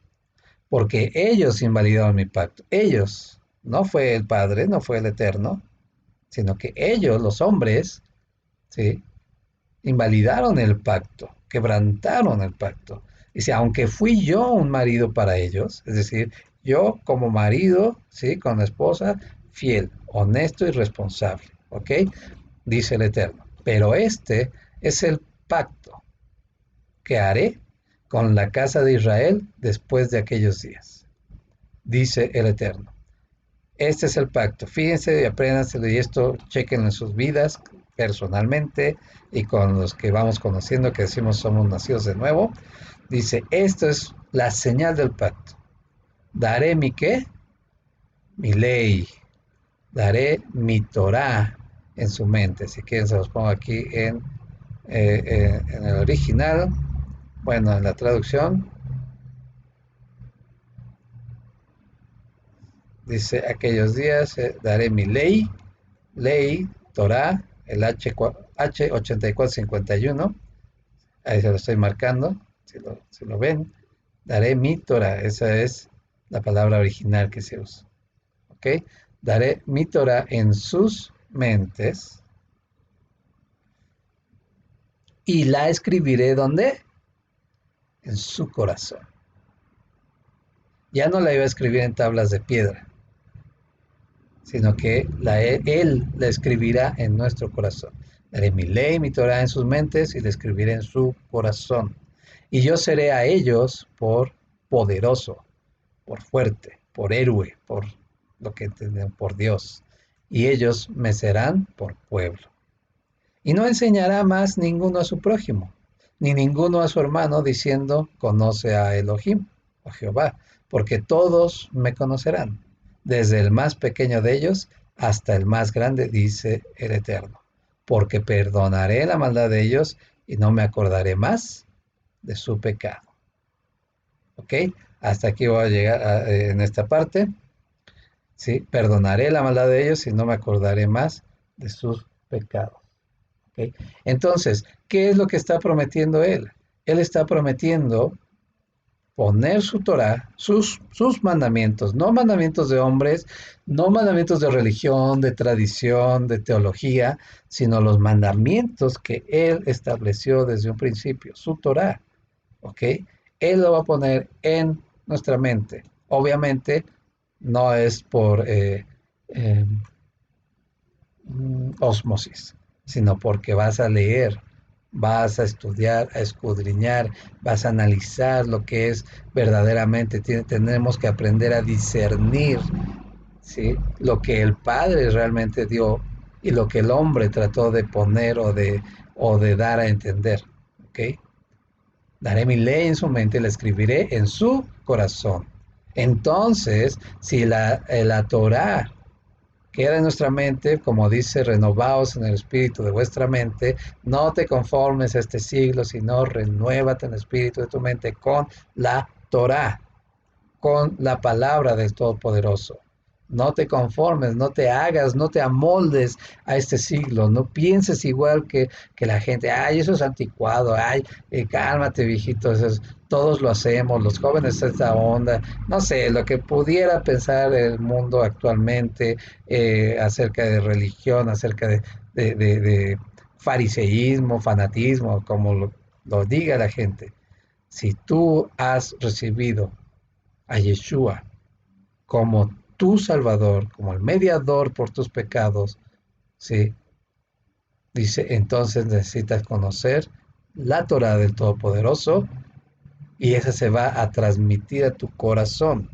porque ellos invalidaron mi pacto. Ellos, no fue el Padre, no fue el Eterno, sino que ellos, los hombres, ¿sí? Invalidaron el pacto, quebrantaron el pacto. Dice, aunque fui yo un marido para ellos, es decir, yo como marido, ¿sí? Con la esposa, fiel, honesto y responsable, ¿ok? Dice el Eterno. Pero este es el pacto que haré con la casa de Israel después de aquellos días, dice el Eterno. Este es el pacto. Fíjense y apréndanselo y esto chequen en sus vidas personalmente y con los que vamos conociendo que decimos somos nacidos de nuevo. Dice, esto es la señal del pacto. Daré mi qué? Mi ley. Daré mi Torah en su mente. Si quieren se los pongo aquí en el original. Bueno, en la traducción. Dice, aquellos días daré mi ley, Torah, el H8451, ahí se lo estoy marcando, si lo ven, daré mi Torah, esa es la palabra original que se usa, ¿ok? Daré mi Torah en sus mentes y la escribiré, ¿dónde? En su corazón. Ya no la iba a escribir en tablas de piedra, sino que Él la escribirá en nuestro corazón. Daré mi ley, mi Torah en sus mentes y la escribiré en su corazón. Y yo seré a ellos por poderoso, por fuerte, por héroe, por lo que entienden, por Dios. Y ellos me serán por pueblo. Y no enseñará más ninguno a su prójimo, ni ninguno a su hermano, diciendo, conoce a Elohim, o Jehová, porque todos me conocerán, desde el más pequeño de ellos hasta el más grande, dice el Eterno, porque perdonaré la maldad de ellos y no me acordaré más de su pecado. ¿Ok? Hasta aquí voy a llegar en esta parte. ¿Sí? Perdonaré la maldad de ellos y no me acordaré más de sus pecados. ¿Okay? Entonces, ¿qué es lo que está prometiendo él? Él está prometiendo poner su Torah, sus mandamientos, no mandamientos de hombres, no mandamientos de religión, de tradición, de teología, sino los mandamientos que él estableció desde un principio, su Torah, ¿ok? Él lo va a poner en nuestra mente. Obviamente, no es por eh, ósmosis, sino porque vas a leer, vas a estudiar, a escudriñar, vas a analizar lo que es verdaderamente. Tenemos que aprender a discernir, ¿sí?, lo que el Padre realmente dio y lo que el hombre trató de poner o de dar a entender. ¿Ok? Daré mi ley en su mente y la escribiré en su corazón. Entonces, si la Torah queda en nuestra mente, como dice, renovaos en el espíritu de vuestra mente, no te conformes a este siglo, sino renuévate en el espíritu de tu mente con la Torah, con la palabra del Todopoderoso. No te conformes, no te hagas, no te amoldes a este siglo, no pienses igual que la gente, ay, eso es anticuado, ay, cálmate, viejito, todos lo hacemos, los jóvenes esta onda, no sé, lo que pudiera pensar el mundo actualmente acerca de religión, acerca de fariseísmo, fanatismo, como lo diga la gente. Si tú has recibido a Yeshua como tu Salvador, como el mediador por tus pecados, ¿sí? Dice, entonces necesitas conocer la Torah del Todopoderoso y esa se va a transmitir a tu corazón.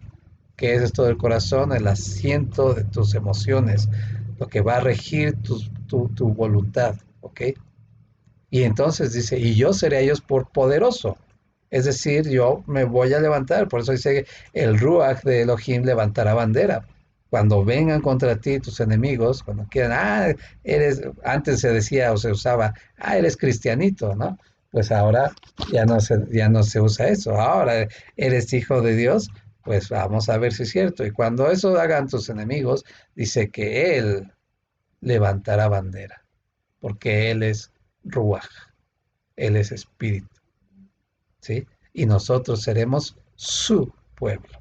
¿Qué es esto del corazón? El asiento de tus emociones, lo que va a regir tu voluntad, ¿ok? Y entonces dice, y yo seré a ellos por poderoso. Es decir, yo me voy a levantar. Por eso dice, el Ruach de Elohim levantará bandera. Cuando vengan contra ti tus enemigos, cuando quieran, antes se decía o se usaba, eres cristianito, ¿no? Pues ahora ya no se usa eso. Ahora eres hijo de Dios, pues vamos a ver si es cierto. Y cuando eso hagan tus enemigos, dice que Él levantará bandera, porque Él es Ruach, Él es espíritu, ¿sí? Y nosotros seremos su pueblo,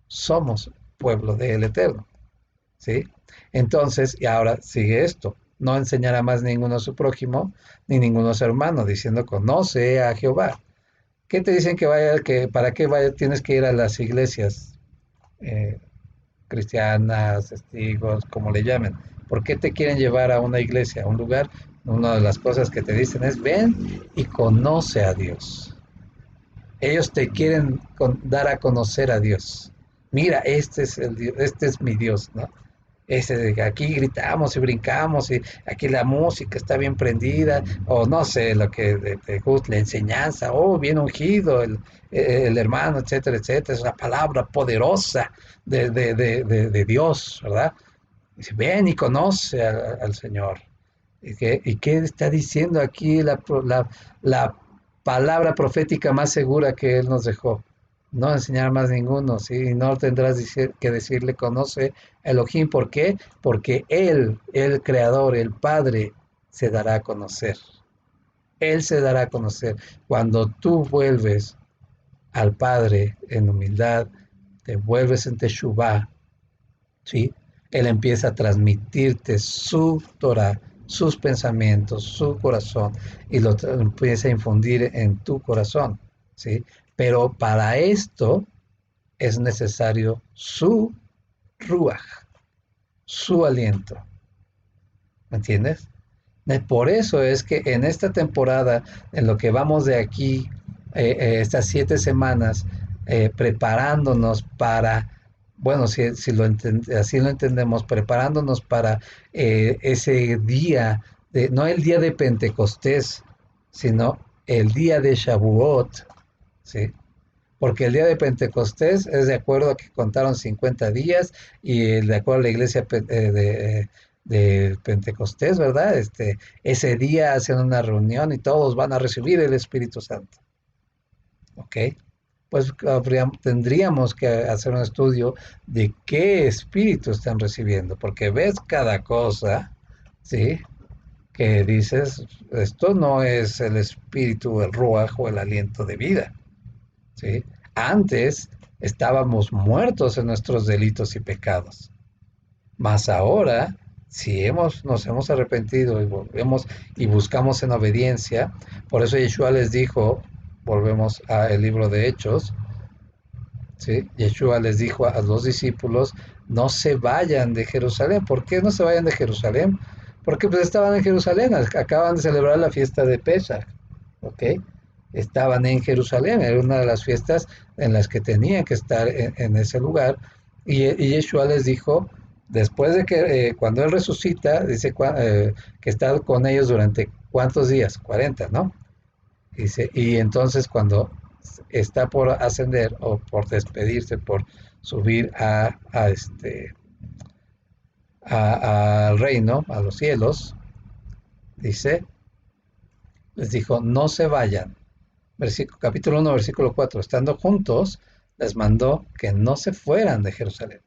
somos pueblo del Eterno, ¿sí? Entonces, y ahora sigue esto, no enseñará más ninguno a su prójimo, ni ninguno a su hermano, diciendo, conoce a Jehová. ¿Qué te dicen que vaya, que para qué vaya, tienes que ir a las iglesias eh, cristianas, testigos, como le llamen? ¿Por qué te quieren llevar a una iglesia, a un lugar? Una de las cosas que te dicen es, ven y conoce a Dios. Ellos te quieren dar a conocer a Dios. Mira, este es el Dios, este es mi Dios, ¿no? Aquí gritamos y brincamos y aquí la música está bien prendida, o no sé, lo que te gusta, la enseñanza, bien ungido el hermano, etcétera, etcétera. Es una palabra poderosa de Dios, ¿verdad? Dice, ven y conoce al Señor. ¿Y qué está diciendo aquí la palabra profética más segura que Él nos dejó? No enseñar más ninguno, ¿sí? No tendrás que decirle, conoce a Elohim. ¿Por qué? Porque Él, el Creador, el Padre, se dará a conocer. Él se dará a conocer. Cuando tú vuelves al Padre en humildad, te vuelves en Teshuvah, ¿sí? Él empieza a transmitirte su Torah, sus pensamientos, su corazón, y lo empieza a infundir en tu corazón, ¿sí? Pero para esto es necesario su ruach, su aliento, ¿me entiendes? Por eso es que en esta temporada, en lo que vamos de aquí, estas 7 semanas, preparándonos para, bueno, si así lo entendemos, preparándonos para ese día, no el día de Pentecostés, sino el día de Shavuot, ¿sí? Porque el día de Pentecostés es de acuerdo a que contaron 50 días y de acuerdo a la iglesia de Pentecostés, ¿verdad? Ese día hacen una reunión y todos van a recibir el Espíritu Santo, ¿ok? Pues tendríamos que hacer un estudio de qué espíritu están recibiendo, porque ves cada cosa, ¿sí? Que dices, esto no es el espíritu, el ruaj o el aliento de vida, ¿sí? Antes estábamos muertos en nuestros delitos y pecados, mas ahora, si nos hemos arrepentido y volvemos y buscamos en obediencia, por eso Yeshua les dijo, volvemos al libro de Hechos, ¿sí? Yeshua les dijo a los discípulos, no se vayan de Jerusalén. ¿Por qué no se vayan de Jerusalén? porque pues estaban en Jerusalén, acaban de celebrar la fiesta de Pesach, ¿ok? Estaban en Jerusalén, era una de las fiestas en las que tenían que estar en ese lugar, y Yeshua les dijo, después de que cuando Él resucita, dice que está con ellos durante ¿cuántos días? 40, ¿no? Dice, y entonces cuando está por ascender o por despedirse, por subir al reino, a los cielos, dice, les dijo, no se vayan. Capítulo 1, versículo 4, estando juntos, les mandó que no se fueran de Jerusalén,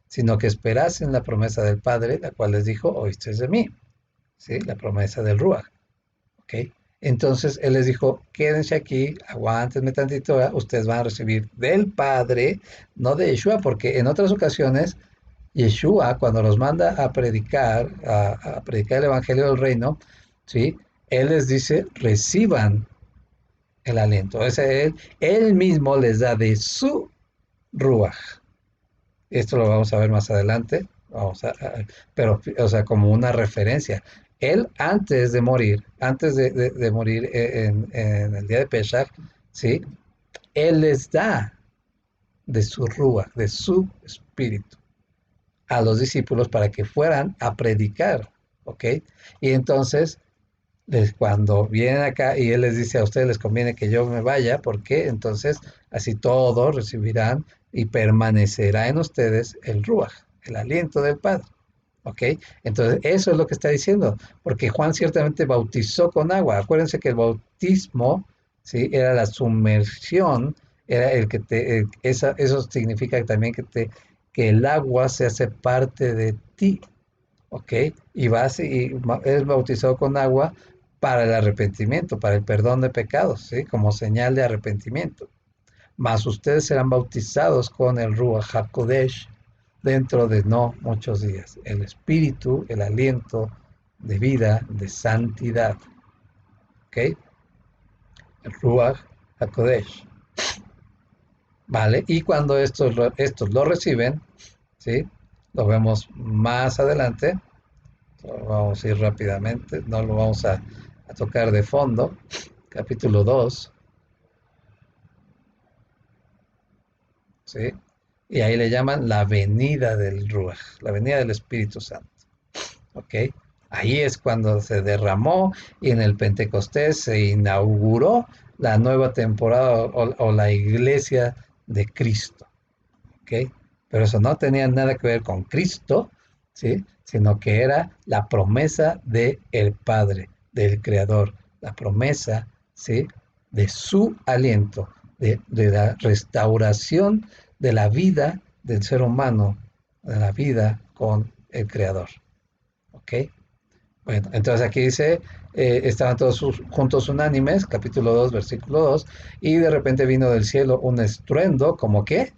sino que esperasen la promesa del Padre, la cual les dijo, oísteis de mí, ¿sí? La promesa del Ruach, ¿ok? Entonces Él les dijo, quédense aquí, aguántenme tantito, ustedes van a recibir del Padre, no de Yeshua, porque en otras ocasiones Yeshua, cuando los manda a predicar, a predicar el Evangelio del Reino, ¿sí? Él les dice, reciban el aliento. Él mismo les da de su Ruach. Esto lo vamos a ver más adelante, pero, o sea, como una referencia. Él antes de morir en el día de Pesach, ¿sí? Él les da de su Ruach, de su espíritu, a los discípulos para que fueran a predicar, ¿ok? Y entonces, cuando vienen acá y Él les dice a ustedes les conviene que yo me vaya, porque entonces así todos recibirán y permanecerá en ustedes el Ruach, el aliento del Padre. ¿Ok? Entonces, eso es lo que está diciendo, porque Juan ciertamente bautizó con agua. Acuérdense que el bautismo, ¿sí? Era la sumersión, era el que eso significa también que el agua se hace parte de ti, ¿ok? Y vas y es bautizado con agua para el arrepentimiento, para el perdón de pecados, ¿sí? Como señal de arrepentimiento. Mas ustedes serán bautizados con el Ruach HaKodesh dentro de no muchos días. El espíritu, el aliento de vida, de santidad. ¿Ok? El Ruach HaKodesh. ¿Vale? Y cuando estos lo reciben, ¿sí? Lo vemos más adelante. Vamos a ir rápidamente, no lo vamos a tocar de fondo. Capítulo 2, ¿sí? Y ahí le llaman la venida del Ruach, la venida del Espíritu Santo, ¿ok? Ahí es cuando se derramó y en el Pentecostés se inauguró la nueva temporada o la iglesia de Cristo, ¿ok? Pero eso no tenía nada que ver con Cristo, ¿sí? Sino que era la promesa del Padre, del Creador, la promesa, ¿sí? De su aliento, de la restauración de la vida del ser humano, de la vida con el Creador, ¿ok? Bueno, entonces aquí dice, estaban todos juntos unánimes, capítulo 2, versículo 2, y de repente vino del cielo un estruendo, ¿como qué?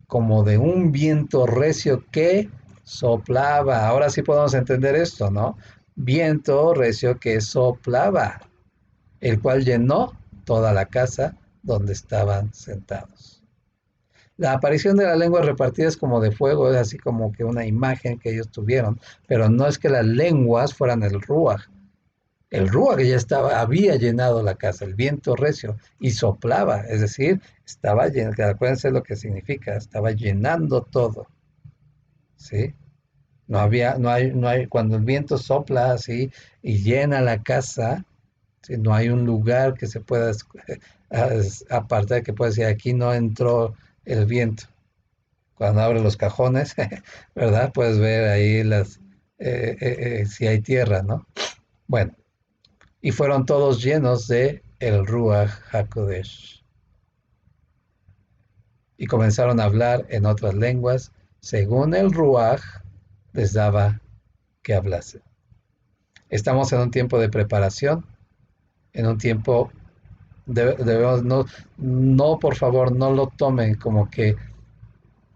Como de un viento recio que soplaba. Ahora sí podemos entender esto, ¿no? Viento recio que soplaba, el cual llenó toda la casa donde estaban sentados. La aparición de la lengua repartida es como de fuego, es así como que una imagen que ellos tuvieron, pero no es que las lenguas fueran el Ruach. El Ruach ya había llenado la casa, el viento recio, y soplaba, es decir, estaba llenando, acuérdense lo que significa, estaba llenando todo, ¿sí? No hay, cuando el viento sopla así y llena la casa, ¿sí? No hay un lugar que se pueda apartar, que pueda decir, aquí no entró el viento. Cuando abre los cajones, ¿verdad? Puedes ver ahí si hay tierra, ¿no? Bueno, y fueron todos llenos de el Ruach HaKodesh. Y comenzaron a hablar en otras lenguas, según el Ruach les daba que hablase. Estamos en un tiempo de preparación, en un tiempo, debemos, no, por favor, no lo tomen como que,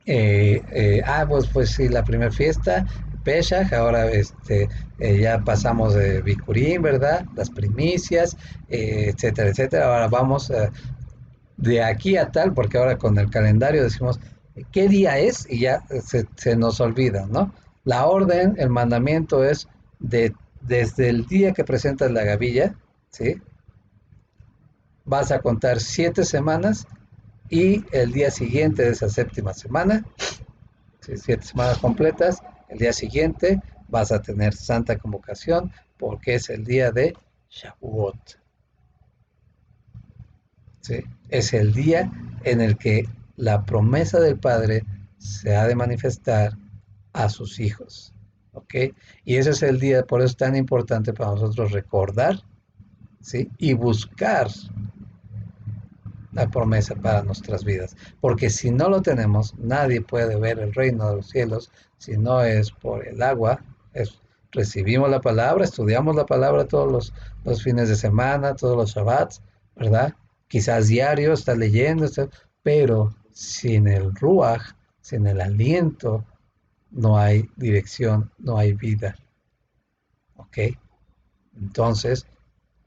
pues sí, la primera fiesta, Pesach, ahora ya pasamos de Bikurim, ¿verdad? Las primicias, etcétera, etcétera. Ahora vamos de aquí a tal, porque ahora con el calendario decimos qué día es y ya se nos olvida, ¿no? La orden, el mandamiento es desde el día que presentas la gavilla, ¿sí? Vas a contar 7 semanas y el día siguiente de esa séptima semana, ¿sí? 7 semanas completas, el día siguiente vas a tener santa convocación porque es el día de Shavuot, ¿sí? Es el día en el que la promesa del Padre se ha de manifestar a sus hijos, ¿ok? Y ese es el día, por eso es tan importante para nosotros recordar, ¿sí? Y buscar la promesa para nuestras vidas. Porque si no lo tenemos, nadie puede ver el reino de los cielos si no es por el agua. Recibimos la palabra, estudiamos la palabra todos los fines de semana, todos los Shabbats, ¿verdad? Quizás diario, está leyendo, pero sin el Ruach, sin el aliento, no hay dirección, no hay vida. ¿Ok? Entonces,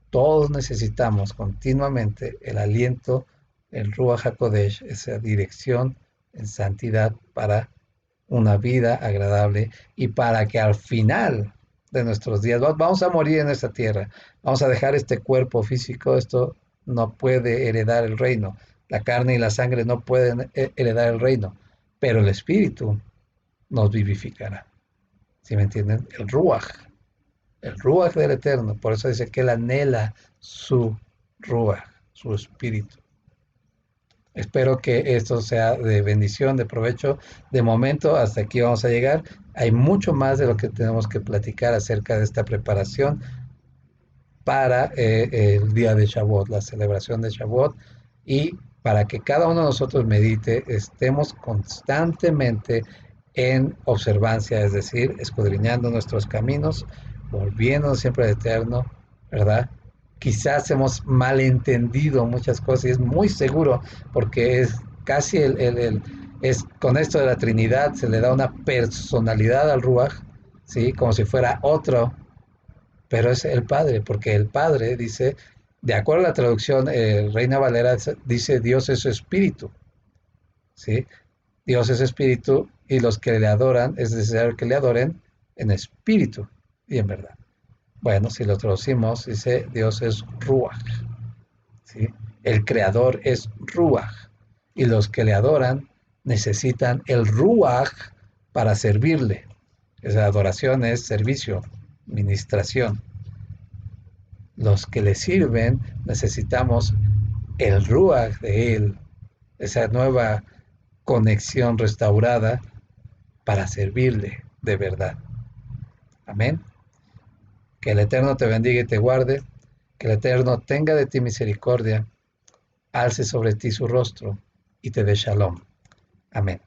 todos necesitamos continuamente el aliento, el Ruach HaKodesh, esa dirección en santidad para una vida agradable y para que al final de nuestros días vamos a morir en esta tierra, vamos a dejar este cuerpo físico, esto no puede heredar el reino, la carne y la sangre no pueden heredar el reino, pero el Espíritu nos vivificará. ¿Sí me entienden? El Ruach del Eterno. Por eso dice que él anhela su Ruach, su espíritu. Espero que esto sea de bendición, de provecho. De momento, hasta aquí vamos a llegar. Hay mucho más de lo que tenemos que platicar acerca de esta preparación para el día de Shavuot, la celebración de Shavuot, y para que cada uno de nosotros medite, estemos constantemente en observancia, es decir, escudriñando nuestros caminos, volviéndonos siempre al Eterno, ¿verdad? Quizás hemos malentendido muchas cosas y es muy seguro porque es casi es con esto de la Trinidad se le da una personalidad al Ruach, ¿sí? Como si fuera otro, pero es el Padre, porque el Padre dice, de acuerdo a la traducción, Reina Valera dice Dios es su espíritu, ¿sí? Dios es espíritu y los que le adoran es necesario que le adoren en espíritu y en verdad. Bueno, si lo traducimos, dice Dios es Ruach, ¿sí? El creador es Ruach y los que le adoran necesitan el Ruach para servirle. Esa adoración es servicio, ministración. Los que le sirven necesitamos el Ruach de él, esa nueva conexión restaurada para servirle de verdad. Amén. Que el Eterno te bendiga y te guarde, que el Eterno tenga de ti misericordia, alce sobre ti su rostro y te dé shalom. Amén.